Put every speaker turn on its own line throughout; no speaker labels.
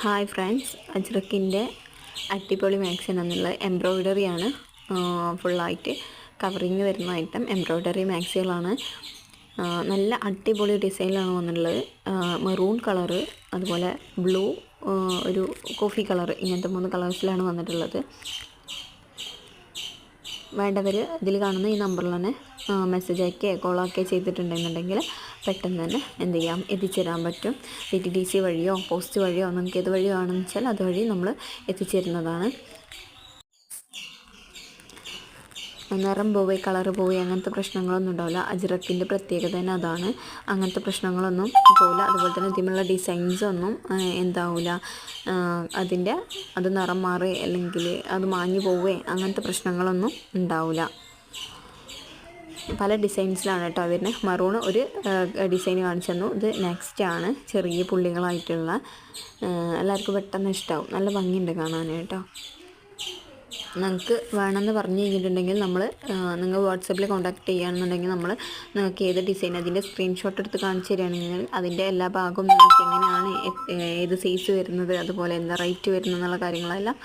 Hi friends, അജ്രക്കിൻ്റെ അടിപൊളി മാക്സിൻ എന്നുള്ള എംബ്രോയ്ഡറിയാണ്. ഫുള്ളായിട്ട് കവറിങ് വരുന്ന ഐറ്റം എംബ്രോയ്ഡറി മാക്സികളാണ്. നല്ല അടിപൊളി ഡിസൈനിലാണ് വന്നിട്ടുള്ളത്. മെറൂൺ കളറ്, അതുപോലെ ബ്ലൂ, ഒരു കോഫി കളറ്, ഇങ്ങനത്തെ 3 കളേഴ്സിലാണ് വന്നിട്ടുള്ളത്. വേണ്ടവർ ഇതിൽ കാണുന്ന ഈ നമ്പറിൽ തന്നെ മെസ്സേജ് അയക്കുകയോ കോളാക്കുകയോ ചെയ്തിട്ടുണ്ടെന്നുണ്ടെങ്കിൽ പെട്ടെന്ന് തന്നെ എന്ത് ചെയ്യാം, എത്തിച്ചേരാൻ പറ്റും. DTDC വഴിയോ പോസ്റ്റ് വഴിയോ നിങ്ങൾക്ക് ഏത് വഴിയോ ആണെന്ന് വെച്ചാൽ അതുവഴി നമ്മൾ എത്തിച്ചേരുന്നതാണ്. നിറം പോവുക, കളറ് പോവുക, അങ്ങനത്തെ പ്രശ്നങ്ങളൊന്നും ഉണ്ടാവില്ല. അജ്രക്കിൻ്റെ പ്രത്യേകത തന്നെ അതാണ്. അങ്ങനത്തെ പ്രശ്നങ്ങളൊന്നും പോവില്ല. അതുപോലെ തന്നെ ഇതിലുള്ള ഡിസൈൻസൊന്നും എന്താവില്ല, അത് നിറം മാറി അല്ലെങ്കിൽ അത് മാഞ്ഞു പോവുകയോ അങ്ങനത്തെ പ്രശ്നങ്ങളൊന്നും ഉണ്ടാവില്ല. പല ഡിസൈൻസിലാണ് കേട്ടോ വരുന്നത്. മറൂൺ ഒരു ഡിസൈൻ കാണിച്ചു തന്നു. ഇത് നെക്സ്റ്റ് ആണ്, ചെറിയ പുള്ളികളായിട്ടുള്ള. എല്ലാവർക്കും പെട്ടെന്ന് ഇഷ്ടമാവും. നല്ല ഭംഗിയുണ്ട് കാണാൻ കേട്ടോ. നിങ്ങൾക്ക് വേണമെന്ന് പറഞ്ഞു കഴിഞ്ഞിട്ടുണ്ടെങ്കിൽ നിങ്ങൾ വാട്സപ്പിൽ കോൺടാക്ട് ചെയ്യുകയാണെന്നുണ്ടെങ്കിൽ നിങ്ങൾക്ക് ഏത് ഡിസൈൻ അതിൻ്റെ സ്ക്രീൻഷോട്ട് എടുത്ത് കാണിച്ചു തരികയാണെങ്കിൽ അതിൻ്റെ എല്ലാ ഭാഗവും നിങ്ങൾക്ക് എങ്ങനെയാണ്, ഏത് സൈസ് വരുന്നത്, അതുപോലെ എന്താ റേറ്റ് വരുന്നത് എന്നുള്ള കാര്യങ്ങളെല്ലാം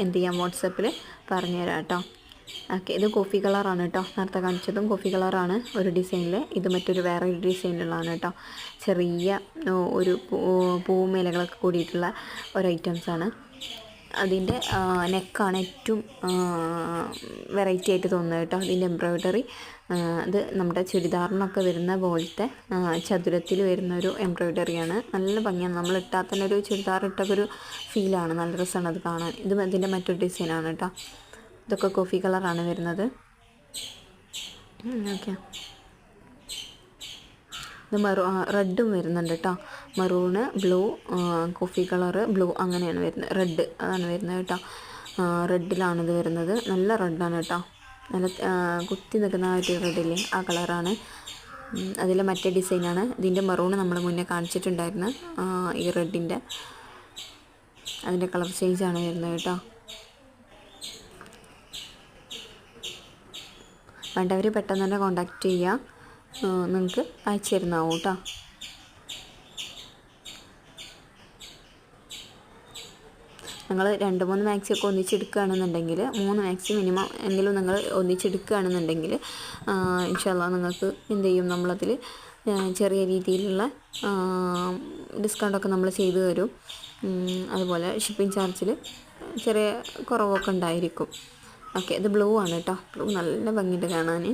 എന്ത് ചെയ്യാം, വാട്സപ്പിൽ പറഞ്ഞു തരാം കേട്ടോ. ഓക്കെ, ഇത് കോഫി കളറാണ് കേട്ടോ. നേരത്തെ കാണിച്ചതും കോഫി കളറാണ് ഒരു ഡിസൈനിൽ. ഇത് മറ്റൊരു വേറെ ഒരു ഡിസൈനിലുള്ളതാണ് കേട്ടോ. ചെറിയ ഒരു പൂവും ഇലകളൊക്കെ കൂടിയിട്ടുള്ള ഒരു ഐറ്റംസാണ്. അതിൻ്റെ നെക്കാണ് ഏറ്റവും വെറൈറ്റി ആയിട്ട് തോന്നുന്നത് കേട്ടോ. അതിൻ്റെ എംബ്രോയ്ഡറി അത് നമ്മുടെ ചുരിദാറിനൊക്കെ വരുന്ന പോലത്തെ ചതുരത്തിൽ വരുന്നൊരു എംബ്രോയ്ഡറിയാണ്. നല്ല ഭംഗിയാണ്. നമ്മൾ ഇട്ടാൽ തന്നെ ഒരു ചുരിദാർ ഇട്ടൊരു ഫീലാണ്. നല്ല രസമാണ് അത് കാണാൻ. ഇത് അതിൻ്റെ മറ്റൊരു ഡിസൈനാണ് കേട്ടോ. ഇതൊക്കെ കോഫി കളറാണ് വരുന്നത്. ഓക്കെ, ഇത് റെഡും വരുന്നുണ്ട് കേട്ടോ. Maroon, blue, coffee colour, blue, അങ്ങനെയാണ് വരുന്നത്. റെഡ് അതാണ് വരുന്നത് കേട്ടോ. റെഡിലാണിത് വരുന്നത്. നല്ല റെഡാണ് കേട്ടോ. നല്ല കുത്തി നിൽക്കുന്ന ആ ഒരു റെഡില്ലേ, ആ കളറാണ്. അതിൽ മറ്റേ ഡിസൈനാണ്. ഇതിൻ്റെ മറൂണ് നമ്മൾ മുന്നേ കാണിച്ചിട്ടുണ്ടായിരുന്നു. ഈ റെഡിൻ്റെ അതിൻ്റെ കളർ ചേഞ്ചാണ് വരുന്നത് കേട്ടോ. വേണ്ടവർ പെട്ടെന്ന് തന്നെ കോണ്ടാക്ട് ചെയ്യുക. നിങ്ങൾക്ക് അയച്ചു തരുന്നതാവും കേട്ടോ. നിങ്ങൾ 2-3 മാക്സിയൊക്കെ ഒന്നിച്ചെടുക്കുകയാണെന്നുണ്ടെങ്കിൽ, 3 മാക്സി മിനിമം എങ്കിലും നിങ്ങൾ ഒന്നിച്ചെടുക്കുകയാണെന്നുണ്ടെങ്കിൽ ഇൻഷാ അല്ലാഹ് നിങ്ങൾക്ക് എന്ത് ചെയ്യും, നമ്മളതിൽ ചെറിയ രീതിയിലുള്ള ഡിസ്കൗണ്ടൊക്കെ നമ്മൾ ചെയ്തു തരും. അതുപോലെ ഷിപ്പിംഗ് ചാർജിൽ ചെറിയ കുറവൊക്കെ ഉണ്ടായിരിക്കും. ഓക്കെ, ഇത് ബ്ലൂ ആണ് കേട്ടോ. ബ്ലൂ നല്ല ഭംഗിയുണ്ട് കാണാൻ.